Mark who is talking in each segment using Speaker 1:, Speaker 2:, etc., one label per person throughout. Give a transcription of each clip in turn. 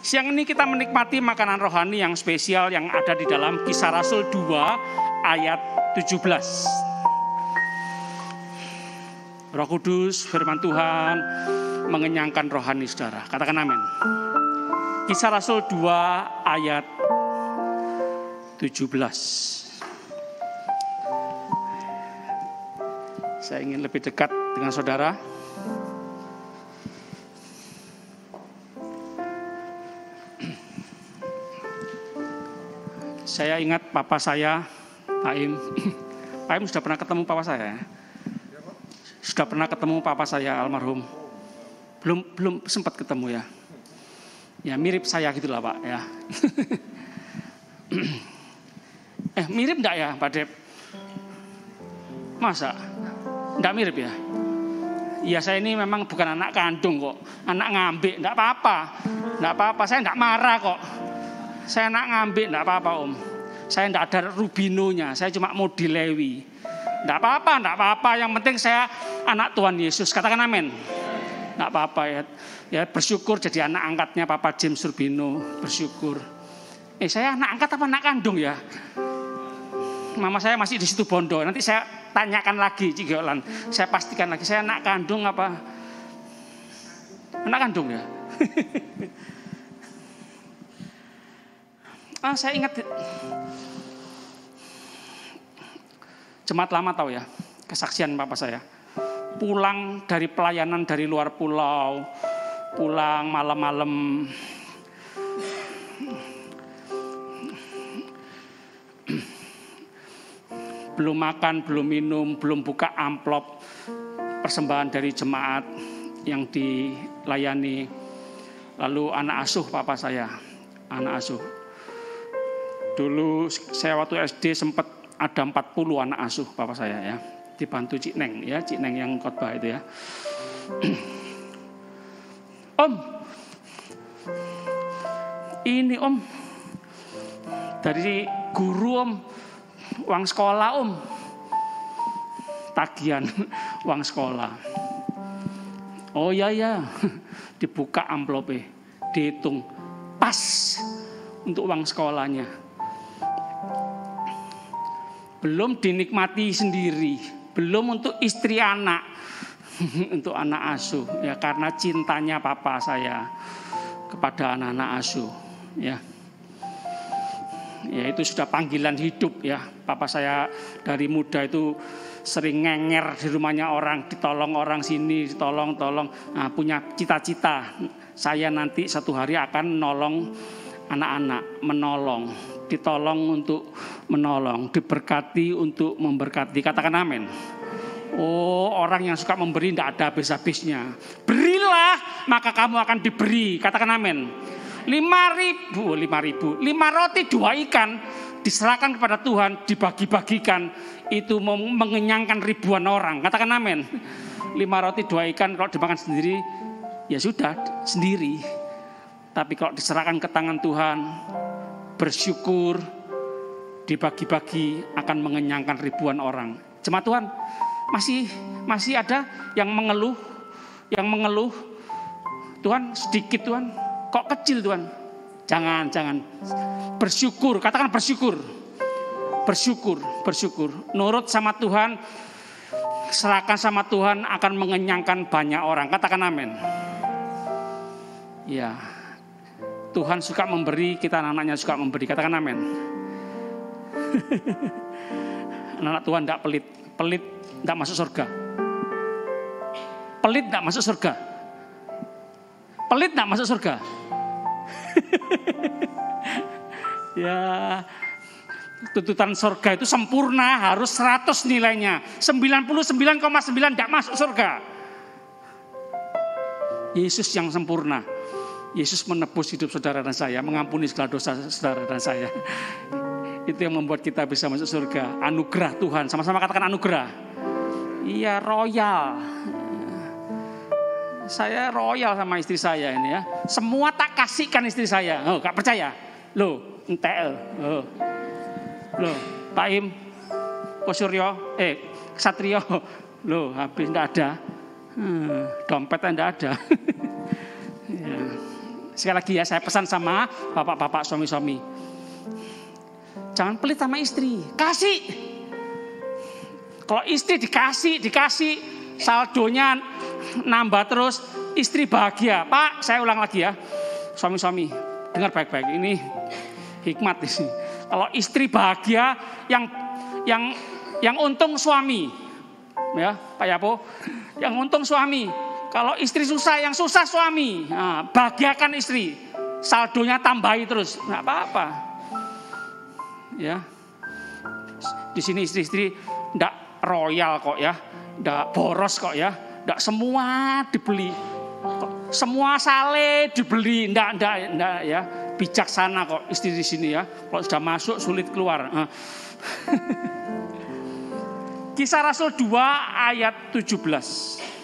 Speaker 1: Siang ini kita menikmati makanan rohani yang spesial yang ada di dalam Kisah Rasul 2 ayat 17. Roh Kudus, firman Tuhan mengenyangkan rohani saudara. Katakan amin. Kisah Rasul 2 ayat 17. Saya ingin lebih dekat dengan saudara. Saya ingat papa saya, Pak Im. Pak Im sudah pernah ketemu papa saya? Sudah pernah ketemu papa saya almarhum? Belum sempat ketemu ya. Ya mirip saya gitulah Pak ya. Mirip enggak ya Pak Dep? Masa? Enggak mirip ya? Ya saya ini memang bukan anak kandung kok. Anak ngambek, enggak apa-apa. Enggak apa-apa, saya enggak marah kok. Saya anak ngambek, enggak apa-apa Om. Saya enggak ada rubinonya, saya cuma mau dilewi. Enggak apa-apa. Yang penting saya anak Tuhan Yesus. Katakan amin. Enggak apa-apa ya. Ya bersyukur jadi anak angkatnya Papa James Rubino. Bersyukur. Saya anak angkat apa anak kandung ya? Mama saya masih di situ Bondo. Nanti saya tanyakan lagi Cigolan. Saya pastikan lagi saya anak kandung apa? Anak kandung ya. Saya ingat jemaat lama tahu ya kesaksian papa saya. Pulang dari pelayanan dari luar pulau, pulang malam-malam. Belum makan, belum minum, belum buka amplop persembahan dari jemaat yang dilayani. Lalu anak asuh papa saya, anak asuh. Dulu saya waktu SD sempat ada 40 anak asuh papa saya ya. Dibantu Cik Neng ya, Cik Neng yang khotbah itu ya. Om, ini Om, dari guru Om, uang sekolah Om, tagihan uang sekolah. Oh ya, dibuka amplopnya, dihitung pas untuk uang sekolahnya. Belum dinikmati sendiri, belum untuk istri anak, untuk anak asuh ya, karena cintanya papa saya kepada anak-anak asuh ya. Ya itu sudah panggilan hidup ya. Papa saya dari muda itu sering ngenger di rumahnya orang, ditolong orang sini, ditolong. Nah, punya cita-cita, saya nanti satu hari akan menolong anak-anak, menolong, ditolong untuk menolong, diberkati untuk memberkati. Katakan amin. Oh, orang yang suka memberi tidak ada habis-habisnya. Berilah, maka kamu akan diberi. Katakan amin. 5 roti 2 ikan diserahkan kepada Tuhan, dibagi-bagikan, itu mengenyangkan ribuan orang. Katakan amin. 5 roti 2 ikan kalau dimakan sendiri ya sudah sendiri. Tapi kalau diserahkan ke tangan Tuhan, bersyukur, dibagi-bagi akan mengenyangkan ribuan orang. Jemaat Tuhan, masih ada yang mengeluh, Tuhan sedikit Tuhan, kok kecil Tuhan. Jangan. Bersyukur, katakan bersyukur. Nurut sama Tuhan, serahkan sama Tuhan akan mengenyangkan banyak orang. Katakan amin. Ya. Tuhan suka memberi, kita anak-anaknya suka memberi. Katakan amin. Anak Tuhan tidak pelit. Pelit tidak masuk surga. Pelit tidak masuk surga. Pelit tidak masuk surga. Ya, tuntutan surga itu sempurna, harus 100 nilainya. 99,9 tidak masuk surga. Yesus yang sempurna. Yesus menebus hidup saudara dan saya, mengampuni segala dosa saudara dan saya. Itu yang membuat kita bisa masuk surga. Anugerah Tuhan, sama-sama katakan anugerah. Iya, royal. Saya royal sama istri saya ini ya. Semua tak kasihkan istri saya. Oh, gak percaya? Loh, entel. Loh, Pak Im, Posuryo, Ksatrio. Loh, habis enggak ada. Dompet enggak ada. Ya. Sekali lagi ya, saya pesan sama bapak-bapak suami-suami. Jangan pelit sama istri, kasih. Kalau istri dikasih, saldonya nambah terus, istri bahagia. Pak, saya ulang lagi ya, suami-suami, dengar baik-baik. Ini hikmat di sini. Kalau istri bahagia, yang untung suami, ya Pak Yapo, yang untung suami. Kalau istri susah, yang susah suami. Nah, bahagiakan istri, saldonya tambahi terus, nggak apa-apa. Ya, di sini istri-istri ndak royal kok ya, ndak boros kok ya, ndak semua dibeli, semua sale dibeli, ndak ya, bijaksana kok istri di sini ya. Kalau sudah masuk sulit keluar. Kisah Rasul 2 ayat 17.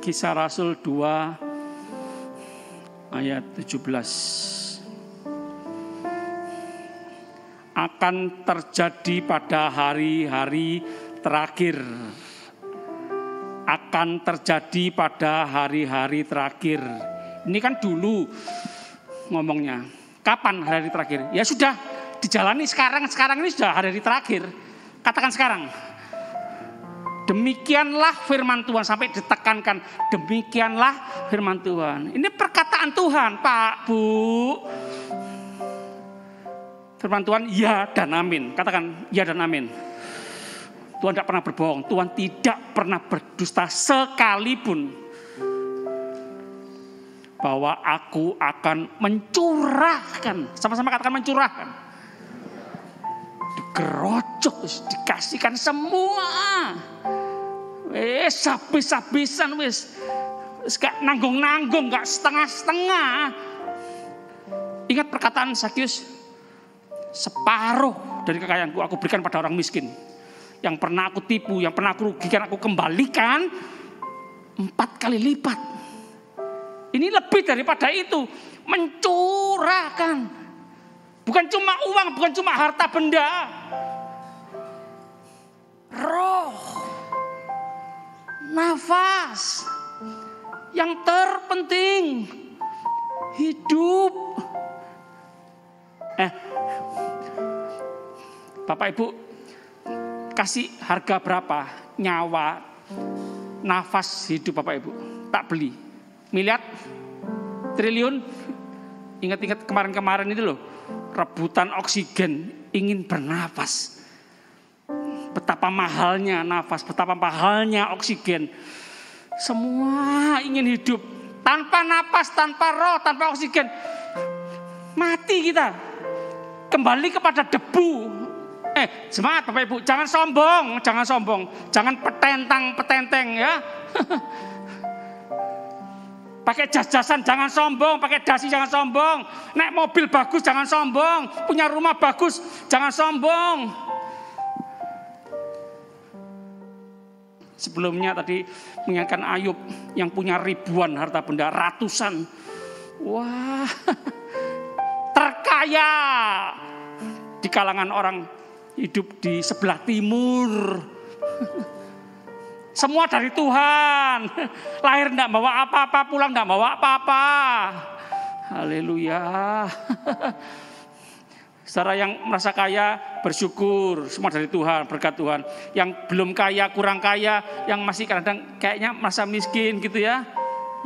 Speaker 1: Kisah Rasul 2 ayat 17. Akan terjadi pada hari-hari terakhir. Akan terjadi pada hari-hari terakhir. Ini kan dulu ngomongnya. Kapan hari terakhir? Ya sudah dijalani sekarang ini sudah hari terakhir. Katakan sekarang. Demikianlah firman Tuhan, sampai ditekankan, demikianlah firman Tuhan. Ini perkataan Tuhan, Pak, Bu. Firman Tuhan ya dan amin. Katakan ya dan amin. Tuhan tidak pernah berbohong, Tuhan tidak pernah berdusta sekalipun. Bahwa aku akan mencurahkan, sama-sama katakan mencurahkan. Digerocok, dikasihkan semua. Habis-habisan wis. Gak nanggung-nanggung, gak setengah-setengah. Ingat perkataan Zakius, separuh dari kekayaanku aku berikan pada orang miskin. Yang pernah aku tipu, yang pernah aku rugikan, aku kembalikan 4 kali lipat. Ini lebih daripada itu, mencurahkan. Bukan cuma uang, bukan cuma harta benda. Roh, nafas, yang terpenting hidup. Bapak Ibu kasih harga berapa nyawa, nafas hidup Bapak Ibu? Tak beli. Miliar, triliun. Ingat-ingat kemarin-kemarin itu loh, rebutan oksigen, ingin bernafas. Betapa mahalnya nafas, betapa mahalnya oksigen. Semua ingin hidup. Tanpa nafas, tanpa roh, tanpa oksigen, mati kita. Kembali kepada debu. Semangat Bapak Ibu, jangan sombong, jangan petentang ya. Pakai jas-jasan jangan sombong, pakai dasi jangan sombong, naik mobil bagus jangan sombong, punya rumah bagus jangan sombong. Sebelumnya tadi mengingatkan Ayub yang punya ribuan harta benda, ratusan. Wah, terkaya di kalangan orang hidup di sebelah timur. Semua dari Tuhan. Lahir enggak bawa apa-apa, pulang enggak bawa apa-apa. Haleluya. Saudara yang merasa kaya bersyukur, semua dari Tuhan, berkat Tuhan. Yang belum kaya, kurang kaya, yang masih kadang kayaknya merasa miskin gitu ya.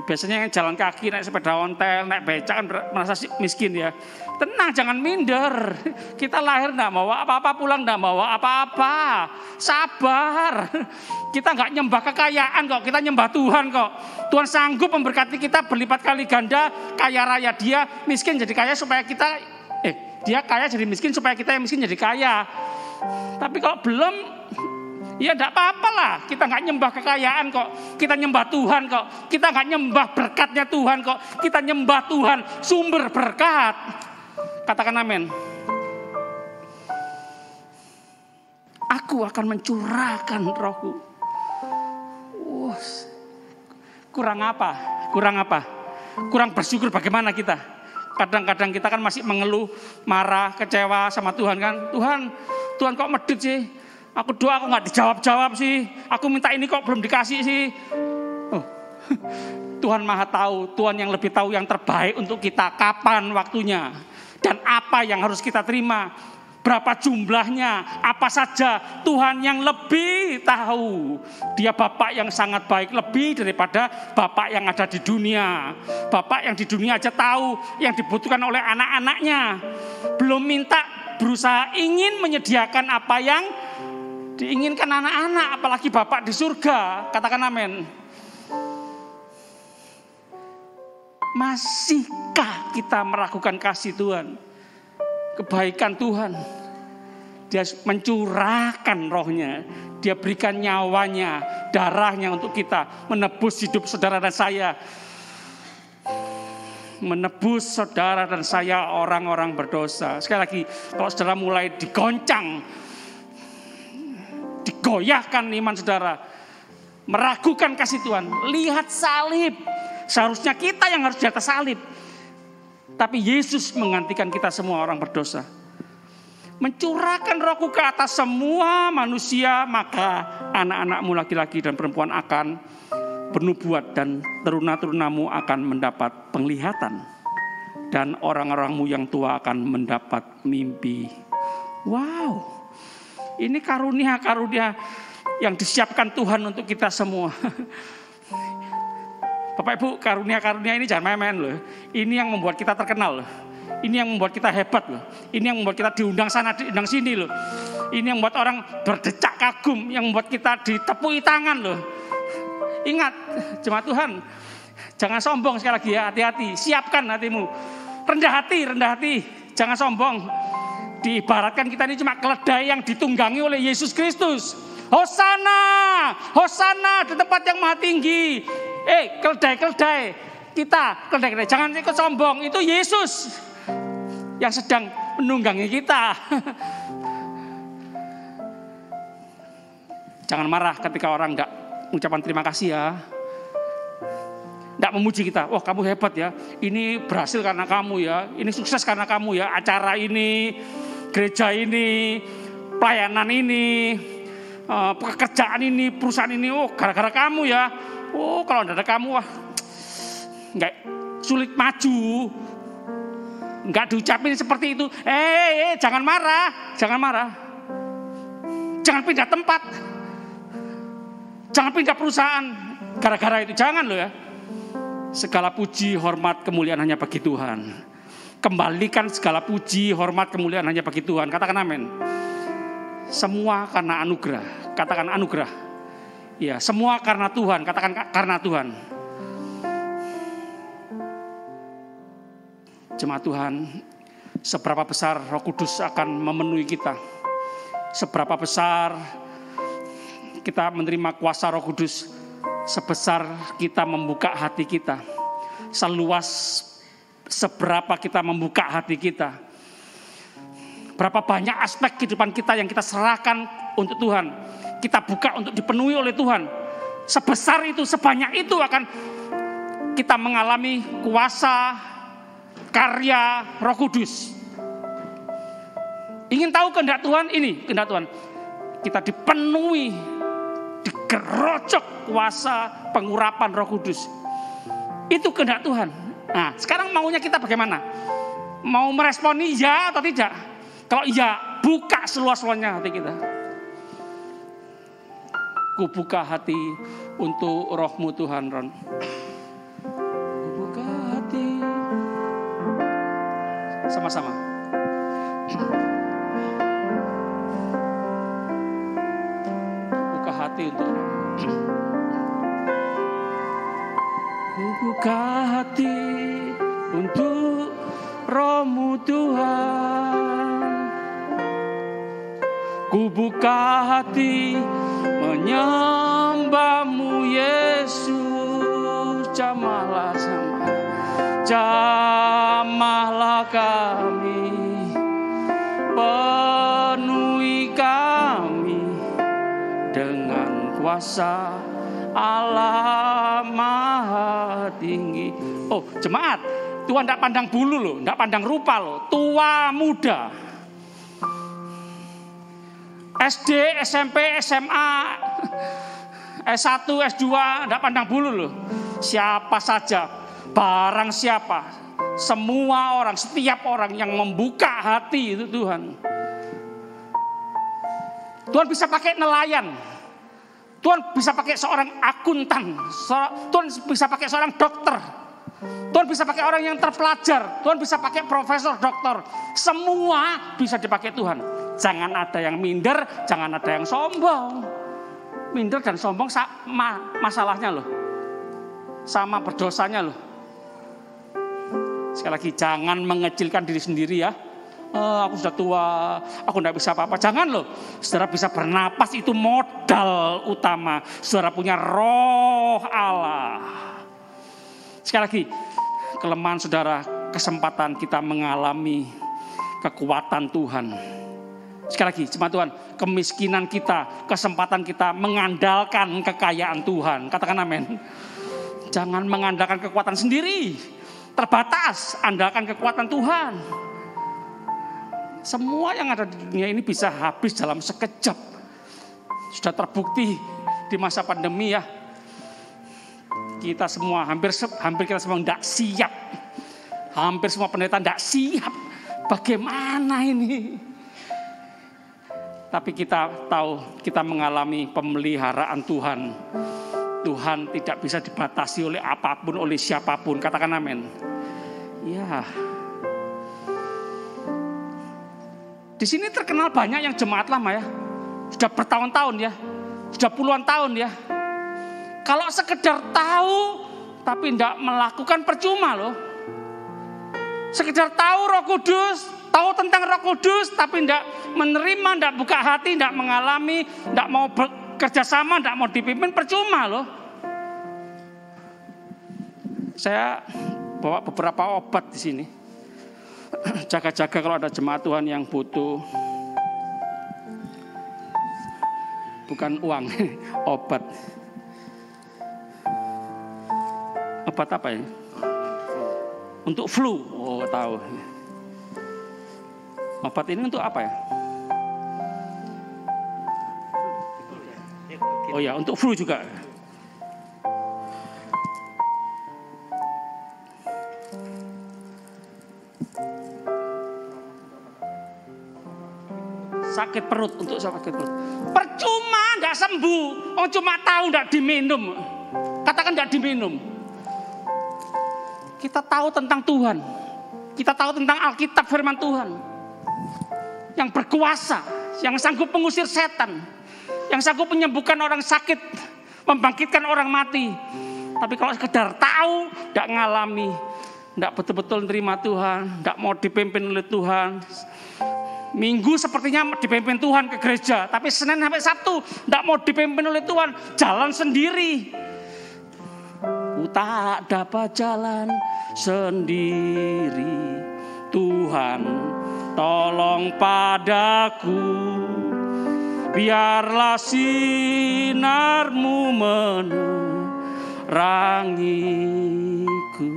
Speaker 1: Biasanya yang jalan kaki, naik sepeda ontel, naik becak kan merasa miskin ya. Tenang, jangan minder. Kita lahir enggak bawa apa-apa, pulang enggak bawa apa-apa. Sabar. Kita enggak nyembah kekayaan kok, kita nyembah Tuhan kok. Tuhan sanggup memberkati kita berlipat kali ganda, kaya raya. Dia miskin jadi kaya supaya kita, dia kaya jadi miskin supaya kita yang miskin jadi kaya. Tapi kalau belum, ya enggak apa-apa lah. Kita enggak nyembah kekayaan kok. Kita nyembah Tuhan kok. Kita enggak nyembah berkatnya Tuhan kok. Kita nyembah Tuhan, sumber berkat. Katakan amin. Aku akan mencurahkan rohku. Kurang apa? Kurang bersyukur bagaimana kita? Kadang-kadang kita kan masih mengeluh, marah, kecewa sama Tuhan kan. Tuhan kok medit sih? Aku doa aku nggak dijawab-jawab sih. Aku minta ini kok belum dikasih sih. Oh. Tuhan Maha tahu, Tuhan yang lebih tahu yang terbaik untuk kita, kapan waktunya dan apa yang harus kita terima. Berapa jumlahnya, apa saja, Tuhan yang lebih tahu. Dia Bapak yang sangat baik, lebih daripada Bapak yang ada di dunia. Bapak yang di dunia aja tahu yang dibutuhkan oleh anak-anaknya. Belum minta, berusaha ingin menyediakan apa yang diinginkan anak-anak, apalagi Bapak di surga. Katakan amin. Masihkah kita meragukan kasih Tuhan? Kebaikan Tuhan. Dia mencurahkan rohnya, dia berikan nyawanya, darahnya untuk kita, menebus hidup saudara dan saya, menebus saudara dan saya orang-orang berdosa. Sekali lagi, kalau saudara mulai digoncang, digoyahkan iman saudara, meragukan kasih Tuhan, lihat salib. Seharusnya kita yang harus di atas salib, tapi Yesus menggantikan kita semua orang berdosa. Mencurahkan rohku ke atas semua manusia, maka anak-anakmu laki-laki dan perempuan akan bernubuat dan teruna-terunamu akan mendapat penglihatan dan orang-orangmu yang tua akan mendapat mimpi. Wow, ini karunia-karunia yang disiapkan Tuhan untuk kita semua. Bapak Ibu, karunia-karunia ini jangan main-main loh. Ini yang membuat kita terkenal loh. Ini yang membuat kita hebat loh. Ini yang membuat kita diundang sana, diundang sini loh. Ini yang membuat orang berdecak kagum, yang membuat kita ditepui tangan loh. Ingat, jemaat Tuhan, jangan sombong sekali lagi ya, hati-hati. Siapkan hatimu. Rendah hati, jangan sombong. Diibaratkan kita ini cuma keledai yang ditunggangi oleh Yesus Kristus. Hosana, Hosana di tempat yang maha tinggi. Keledai, kita keledai, jangan ikut sombong. Itu Yesus yang sedang menunggangi kita. Jangan marah ketika orang enggak mengucapkan terima kasih ya. Enggak memuji kita. Wah, kamu hebat ya. Ini berhasil karena kamu ya. Ini sukses karena kamu ya. Acara ini, gereja ini, pelayanan ini, pekerjaan ini, perusahaan ini. Oh, gara-gara kamu ya. Oh, kalau tidak ada kamu, wah, nggak sulit maju. Nggak diucapin seperti itu. Jangan marah. Jangan pindah tempat. Jangan pindah perusahaan. Gara-gara itu, jangan loh ya. Segala puji, hormat, kemuliaan hanya bagi Tuhan. Kembalikan segala puji, hormat, kemuliaan hanya bagi Tuhan. Katakan amin. Semua karena anugerah. Katakan anugerah. Ya, semua karena Tuhan. Katakan karena Tuhan. Jemaat Tuhan, seberapa besar Roh Kudus akan memenuhi kita. Seberapa besar kita menerima kuasa Roh Kudus, sebesar kita membuka hati kita. Seluas seberapa kita membuka hati kita. Berapa banyak aspek kehidupan kita yang kita serahkan untuk Tuhan. Kita buka untuk dipenuhi oleh Tuhan. Sebesar itu, sebanyak itu akan kita mengalami kuasa, karya Roh Kudus. Ingin tahu kehendak Tuhan? Ini kehendak Tuhan. Kita dipenuhi, digerocok kuasa pengurapan Roh Kudus. Itu kehendak Tuhan. Nah, sekarang maunya kita bagaimana? Mau meresponi ya atau tidak? Kalau iya, buka seluas-luasnya hati kita. Ku buka hati untuk rohmu Tuhan, Ron. Ku buka hati. Sama-sama. Buka hati untuk ku buka hati untuk rohmu Tuhan. Ku buka hati menyembahmu Yesus. Jamahlah kami, penuhi kami dengan kuasa Allah Maha Tinggi. Oh jemaat, Tuhan tidak pandang bulu loh, tidak pandang rupa loh, tua muda. SD, SMP, SMA, S1, S2, tidak pandang bulu loh. Siapa saja, barang siapa, semua orang, setiap orang yang membuka hati itu Tuhan. Tuhan bisa pakai nelayan, Tuhan bisa pakai seorang akuntan, Tuhan bisa pakai seorang dokter, Tuhan bisa pakai orang yang terpelajar, Tuhan bisa pakai profesor, dokter. Semua bisa dipakai Tuhan. Jangan ada yang minder, jangan ada yang sombong. Minder dan sombong sama masalahnya loh, sama berdosanya loh. Sekali lagi, jangan mengecilkan diri sendiri ya. Aku sudah tua, aku tidak bisa apa-apa. Jangan loh, saudara bisa bernapas, itu modal utama. Saudara punya roh Allah. Sekali lagi, kelemahan saudara, kesempatan kita mengalami kekuatan Tuhan. Sekali lagi, jemaat Tuhan, kemiskinan kita, kesempatan kita mengandalkan kekayaan Tuhan. Katakan amin. Jangan mengandalkan kekuatan sendiri, terbatas, andalkan kekuatan Tuhan. Semua yang ada di dunia ini bisa habis dalam sekejap. Sudah terbukti di masa pandemi ya. Kita semua, hampir kita semua tidak siap. Hampir semua pendeta tidak siap. Bagaimana ini? Tapi kita tahu, kita mengalami pemeliharaan Tuhan. Tuhan tidak bisa dibatasi oleh apapun, oleh siapapun. Katakan amin. Ya. Di sini terkenal banyak yang jemaat lama ya. Sudah bertahun-tahun ya. Sudah puluhan tahun ya. Kalau sekedar tahu tapi tidak melakukan, percuma loh. Sekedar tahu Roh Kudus, tahu tentang Roh Kudus tapi tidak menerima, tidak buka hati, tidak mengalami, tidak mau bekerja sama, tidak mau dipimpin, percuma loh. Saya bawa beberapa obat di sini. Jaga-jaga kalau ada jemaat Tuhan yang butuh, bukan uang, obat. Obat apa ya? Untuk flu. Oh, tahu. Obat ini untuk apa ya? Oh ya, untuk flu juga. Sakit perut, untuk sakit perut. Percuma, enggak sembuh. Oh, cuma tahu enggak diminum. Katakan enggak diminum. Kita tahu tentang Tuhan. Kita tahu tentang Alkitab, firman Tuhan. Yang berkuasa, yang sanggup mengusir setan, yang sanggup menyembuhkan orang sakit, membangkitkan orang mati. Tapi kalau sekedar tahu, enggak ngalami, enggak betul-betul menerima Tuhan, enggak mau dipimpin oleh Tuhan. Minggu sepertinya dipimpin Tuhan ke gereja, tapi Senin sampai Sabtu tidak mau dipimpin oleh Tuhan, jalan sendiri. Ku tak dapat jalan sendiri, Tuhan tolong padaku, biarlah sinarmu menerangiku,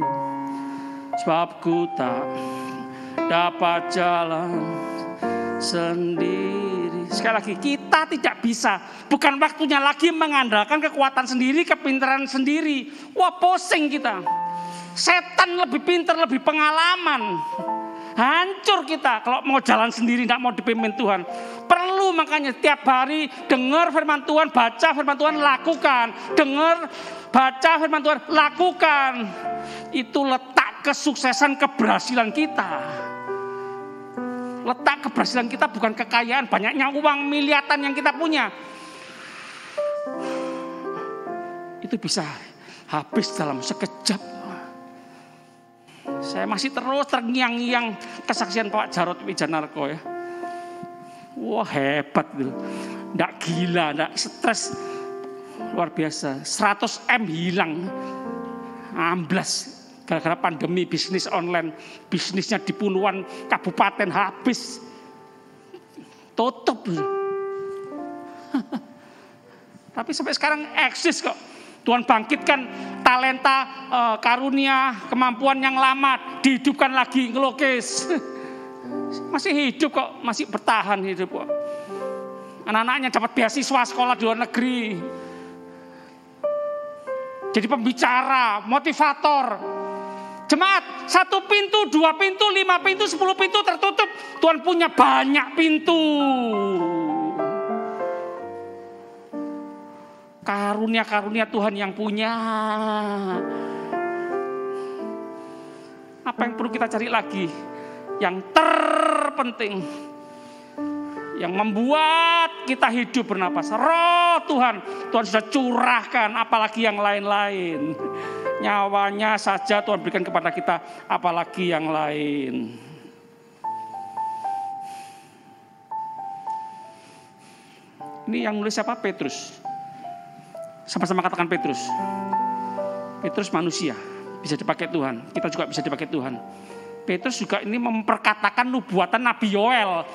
Speaker 1: sebab ku tak dapat jalan sendiri. Sekali lagi, kita tidak bisa. Bukan waktunya lagi mengandalkan kekuatan sendiri, kepintaran sendiri. Wah, pusing kita. Setan lebih pintar, lebih pengalaman. Hancur kita kalau mau jalan sendiri, tidak mau dipimpin Tuhan. Perlu makanya tiap hari dengar firman Tuhan, baca firman Tuhan, lakukan. Dengar, baca firman Tuhan, lakukan. Itu letak kesuksesan, keberhasilan kita. Letak keberhasilan kita bukan kekayaan, banyaknya uang miliaran yang kita punya. Itu bisa habis dalam sekejap. Saya masih terus terngiang-ngiang kesaksian Pak Jarod Wijanarko ya. Wah, hebat tuh. Nggak gila, nggak stres. Luar biasa. 100 M hilang. Amblas. Gara-gara pandemi, bisnis online, bisnisnya di puluhan kabupaten habis. Tutup. Tapi sampai sekarang eksis kok. Tuhan bangkitkan talenta, karunia, kemampuan yang lama, dihidupkan lagi, ngelukis. Masih hidup kok, masih bertahan hidup kok. Anak-anaknya dapat beasiswa sekolah di luar negeri. Jadi pembicara, motivator. Jemaat, 1 pintu, 2 pintu, 5 pintu, 10 pintu tertutup. Tuhan punya banyak pintu. Karunia-karunia Tuhan yang punya. Apa yang perlu kita cari lagi? Yang terpenting, yang membuat kita hidup bernapas, Roh Tuhan. Tuhan sudah curahkan, apalagi yang lain-lain. Nyawanya saja Tuhan berikan kepada kita, apalagi yang lain. Ini yang nulis siapa? Petrus. Sama-sama katakan Petrus. Petrus manusia, bisa dipakai Tuhan. Kita juga bisa dipakai Tuhan. Petrus juga ini memperkatakan nubuatan Nabi Yoel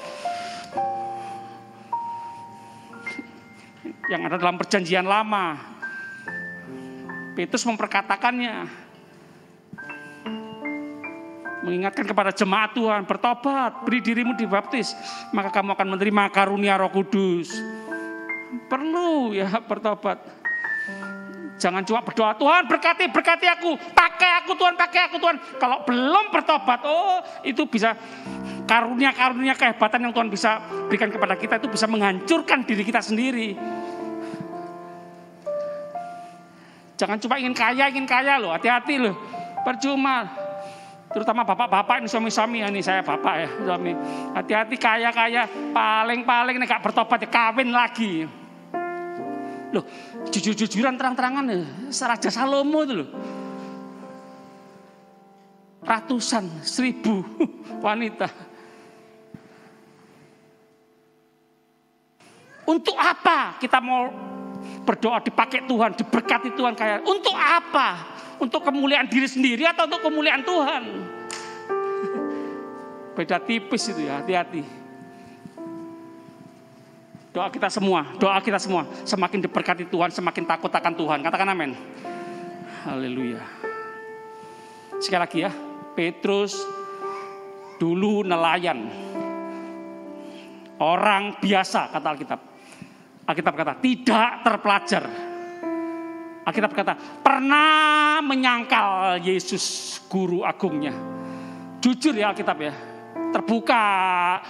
Speaker 1: yang ada dalam perjanjian lama. Petrus memperkatakannya, mengingatkan kepada jemaat Tuhan, bertobat, beri dirimu dibaptis, maka kamu akan menerima karunia Roh Kudus. Perlu ya bertobat. Jangan cuma berdoa, Tuhan berkati aku, pakai aku Tuhan. Kalau belum bertobat, itu bisa karunia-karunia kehebatan yang Tuhan bisa berikan kepada kita, itu bisa menghancurkan diri kita sendiri. Jangan cuma ingin kaya loh, hati-hati loh, percuma. Terutama bapak-bapak ini, suami-suami, ini saya bapak ya, suami. Hati-hati kaya, paling-paling gak bertobat ya kawin lagi. Loh, jujur-jujuran terang-terangan ya, Raja Salomo itu loh. Ratusan, 1000 wanita. Untuk apa kita mau berdoa dipakai Tuhan, diberkati Tuhan kaya? Untuk apa? Untuk kemuliaan diri sendiri atau untuk kemuliaan Tuhan? Beda tipis itu ya, hati-hati. Doa kita semua semakin diberkati Tuhan, semakin takut akan Tuhan. Katakan amin. Haleluya. Sekali lagi ya, Petrus dulu nelayan. Orang biasa, kata Alkitab. Alkitab kata tidak terpelajar. Alkitab kata pernah menyangkal Yesus guru agungnya. Jujur ya Alkitab ya. Terbuka,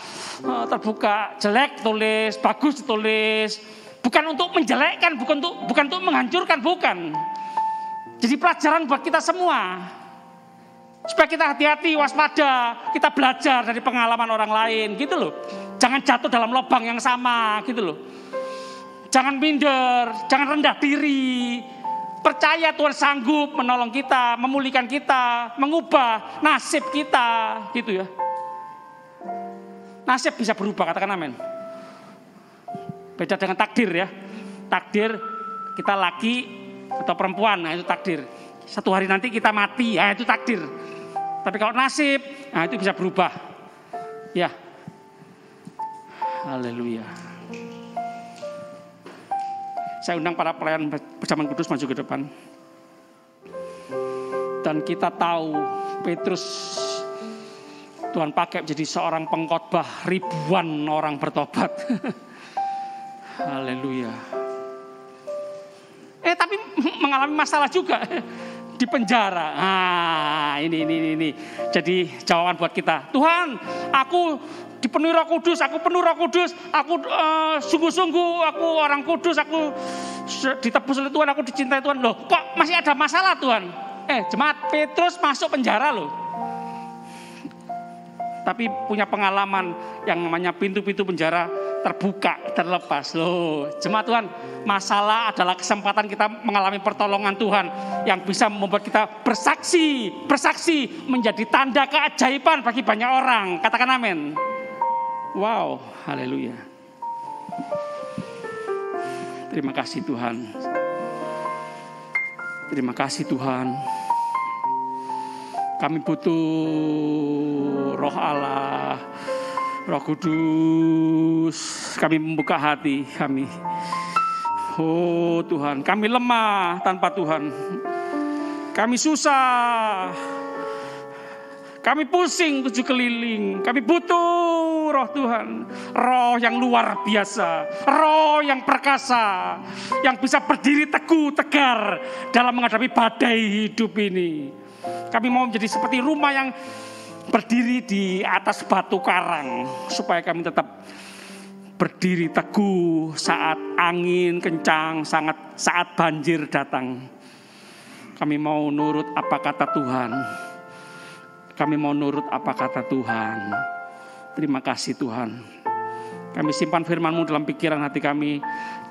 Speaker 1: jelek tulis, bagus tulis. Bukan untuk menjelekkan, bukan untuk menghancurkan, bukan. Jadi pelajaran buat kita semua. Supaya kita hati-hati, waspada, kita belajar dari pengalaman orang lain, gitu loh. Jangan jatuh dalam lubang yang sama, gitu loh. Jangan minder, jangan rendah diri. Percaya Tuhan sanggup menolong kita, memulihkan kita, mengubah nasib kita, gitu ya. Nasib bisa berubah, katakan amin. Beda dengan takdir ya. Takdir kita laki atau perempuan, nah itu takdir. Satu hari nanti kita mati, nah itu takdir. Tapi kalau nasib, nah itu bisa berubah. Ya. Haleluya. Saya undang para pelayan Perjamuan Kudus maju ke depan. Dan kita tahu Petrus Tuhan pakai menjadi seorang pengkhotbah, ribuan orang bertobat. Haleluya. Tapi mengalami masalah juga di penjara. Ini. Jadi jawaban buat kita. Tuhan, aku dipenuhi Roh Kudus, aku penuh Roh Kudus, aku sungguh-sungguh, aku orang kudus, aku ditebus oleh Tuhan, aku dicintai Tuhan. Loh, kok masih ada masalah Tuhan? Jemaat, Petrus masuk penjara loh. Tapi punya pengalaman yang namanya pintu-pintu penjara terbuka, terlepas loh. Jemaat Tuhan, masalah adalah kesempatan kita mengalami pertolongan Tuhan yang bisa membuat kita bersaksi menjadi tanda keajaiban bagi banyak orang. Katakan amin. Wow, haleluya. Terima kasih Tuhan. Terima kasih Tuhan. Kami butuh Roh Allah, Roh Kudus. Kami membuka hati kami. Oh Tuhan, kami lemah tanpa Tuhan. Kami susah. Kami pusing tujuh keliling. Kami butuh Roh Tuhan, Roh yang luar biasa, Roh yang perkasa, yang bisa berdiri teguh tegar dalam menghadapi badai hidup ini. Kami mau menjadi seperti rumah yang berdiri di atas batu karang, supaya kami tetap berdiri teguh saat angin kencang, saat banjir datang. Kami mau nurut apa kata Tuhan. Kami mau nurut apa kata Tuhan. Terima kasih Tuhan. Kami simpan firman-Mu dalam pikiran hati kami,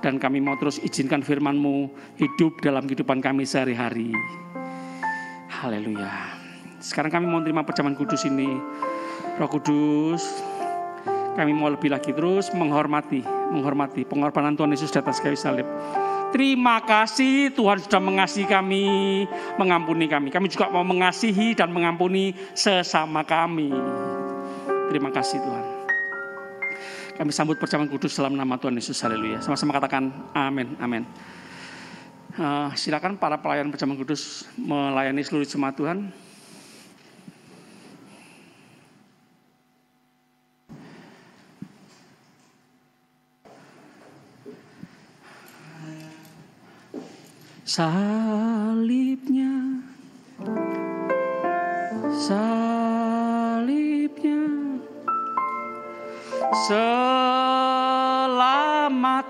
Speaker 1: dan kami mau terus izinkan firman-Mu hidup dalam kehidupan kami sehari-hari. Haleluya. Sekarang kami mau terima perjamuan kudus ini. Roh Kudus, kami mau lebih lagi terus menghormati pengorbanan Tuhan Yesus di atas kayu salib. Terima kasih Tuhan sudah mengasihi kami, mengampuni kami. Kami juga mau mengasihi dan mengampuni sesama kami. Terima kasih Tuhan. Kami sambut perjamuan kudus dalam nama Tuhan Yesus. Haleluya. Sama-sama katakan amin, amin. Silakan para pelayan perjamuan kudus melayani seluruh jemaat Tuhan. Salibnya selamat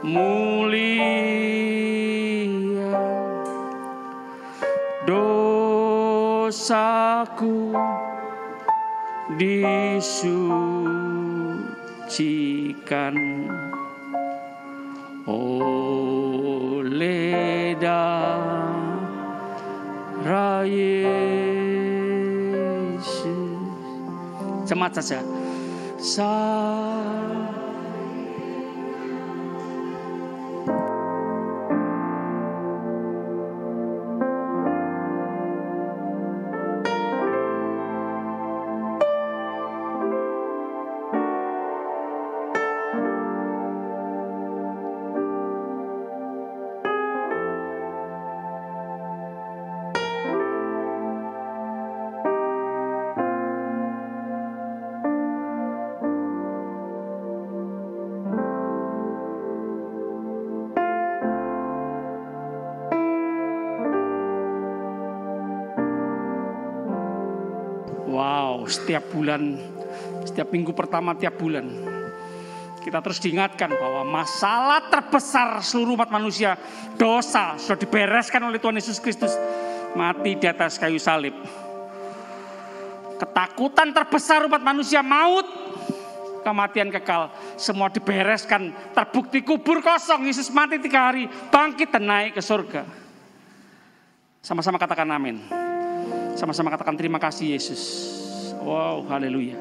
Speaker 1: mulia, dosaku disucikan oleh darah Yesus. Jemaat saja. Setiap bulan, setiap minggu pertama tiap bulan, kita terus diingatkan bahwa masalah terbesar seluruh umat manusia, dosa, sudah dibereskan oleh Tuhan Yesus Kristus mati di atas kayu salib. Ketakutan terbesar umat manusia, maut, kematian kekal, semua dibereskan, terbukti kubur kosong. Yesus mati 3 hari, bangkit dan naik ke surga. Sama-sama katakan amin. Sama-sama katakan terima kasih Yesus. Wow, haleluya.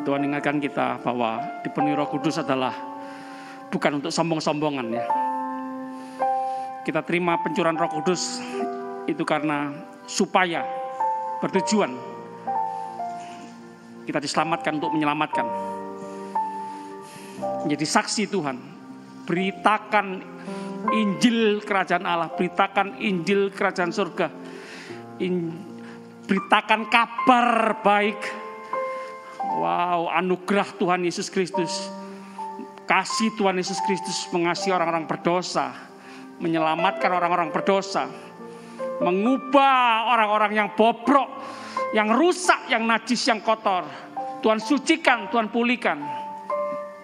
Speaker 1: Tuhan ingatkan kita bahwa dipenuhi Roh Kudus adalah bukan untuk sombong-sombongan ya. Kita terima pencurahan Roh Kudus itu karena supaya bertujuan kita diselamatkan untuk menyelamatkan, menjadi saksi Tuhan. Beritakan Injil Kerajaan Allah, beritakan Injil Kerajaan Surga, beritakan kabar baik. Wow, anugerah Tuhan Yesus Kristus, kasih Tuhan Yesus Kristus mengasihi orang-orang berdosa, menyelamatkan orang-orang berdosa, mengubah orang-orang yang bobrok, yang rusak, yang najis, yang kotor. Tuhan sucikan, Tuhan pulihkan.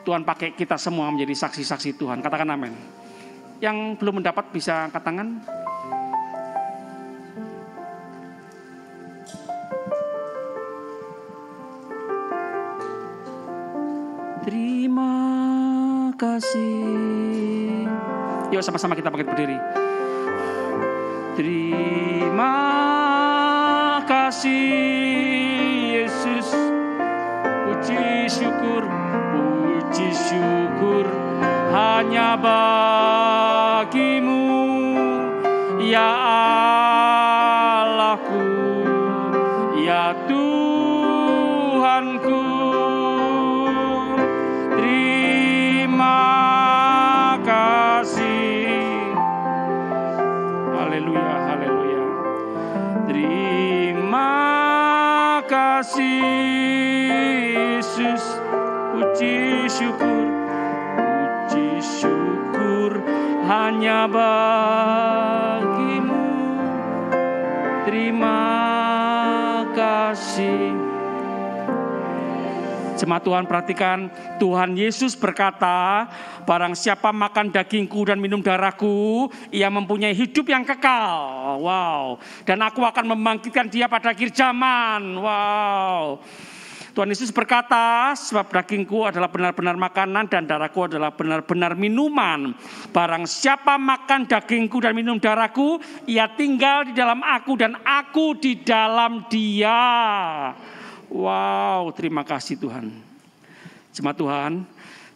Speaker 1: Tuhan pakai kita semua menjadi saksi-saksi Tuhan. Katakan amin. Yang belum mendapat bisa angkat tangan. Terima kasih. Yuk sama-sama kita bangkit berdiri. Terima kasih Yesus. Puji syukur hanya bagimu ya Allahku, hanya bagimu. Terima kasih. Jemaat Tuhan, perhatikan, Tuhan Yesus berkata, barang siapa makan dagingku dan minum darahku, ia mempunyai hidup yang kekal. Wow. Dan aku akan membangkitkan dia pada akhir zaman. Wow. Tuhan Yesus berkata, sebab dagingku adalah benar-benar makanan dan darahku adalah benar-benar minuman. Barang siapa makan dagingku dan minum darahku, ia tinggal di dalam aku dan aku di dalam dia. Wow, terima kasih Tuhan. Jemaat Tuhan,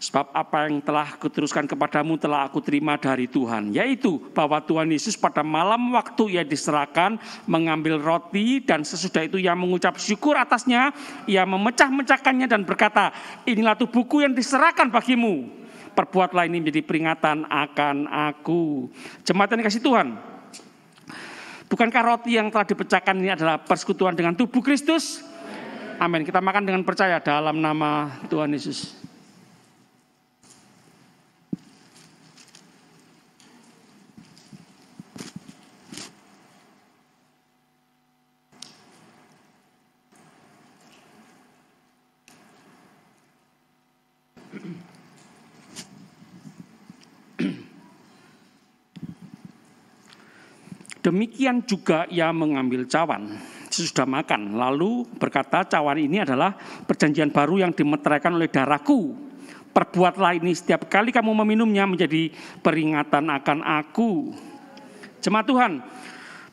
Speaker 1: sebab apa yang telah kuteruskan kepadamu telah aku terima dari Tuhan, yaitu bahwa Tuhan Yesus pada malam waktu ia diserahkan mengambil roti, dan sesudah itu ia mengucap syukur atasnya, ia memecah-mecahkannya dan berkata, inilah tubuhku yang diserahkan bagimu, perbuatlah ini menjadi peringatan akan aku. Jemaat yang dikasihi Tuhan, bukankah roti yang telah dipecahkan ini adalah persekutuan dengan tubuh Kristus? Amin. Kita makan dengan percaya dalam nama Tuhan Yesus. Demikian juga ia mengambil cawan sesudah makan, lalu berkata, cawan ini adalah perjanjian baru yang dimeteraikan oleh darahku. Perbuatlah ini setiap kali kamu meminumnya menjadi peringatan akan aku. Jemaat Tuhan,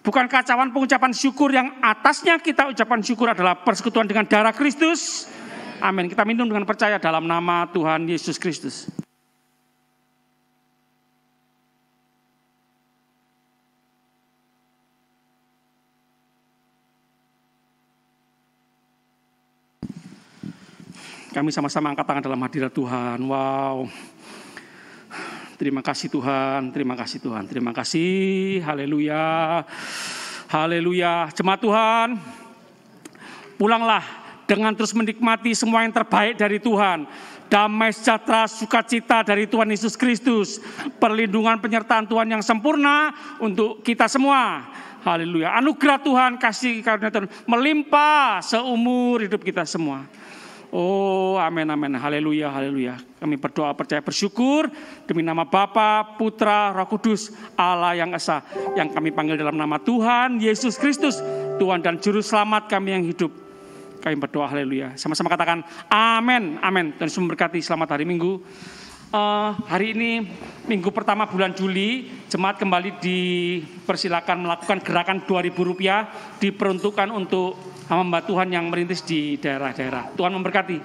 Speaker 1: bukankah cawan pengucapan syukur yang atasnya kita ucapan syukur adalah persekutuan dengan darah Kristus? Amin. Kita minum dengan percaya dalam nama Tuhan Yesus Kristus. Kami sama-sama angkat tangan dalam hadirat Tuhan. Wow. Terima kasih Tuhan, terima kasih Tuhan, terima kasih. Haleluya. Haleluya. Jemaat Tuhan, pulanglah dengan terus menikmati semua yang terbaik dari Tuhan. Damai sejahtera, sukacita dari Tuhan Yesus Kristus. Perlindungan penyertaan Tuhan yang sempurna untuk kita semua. Haleluya. Anugerah Tuhan, kasih karunia Tuhan melimpah seumur hidup kita semua. Oh, amin, amin, haleluya, haleluya. Kami berdoa, percaya, bersyukur demi nama Bapa, Putra, Roh Kudus, Allah yang esa, yang kami panggil dalam nama Tuhan Yesus Kristus, Tuhan dan Juru Selamat kami yang hidup. Kami berdoa, haleluya. Sama-sama katakan, amin, amin. Dan semua berkati, selamat hari Minggu. Hari ini minggu pertama bulan Juli, jemaat kembali dipersilakan melakukan gerakan Rp2.000 diperuntukkan untuk hamba Tuhan yang merintis di daerah-daerah. Tuhan memberkati.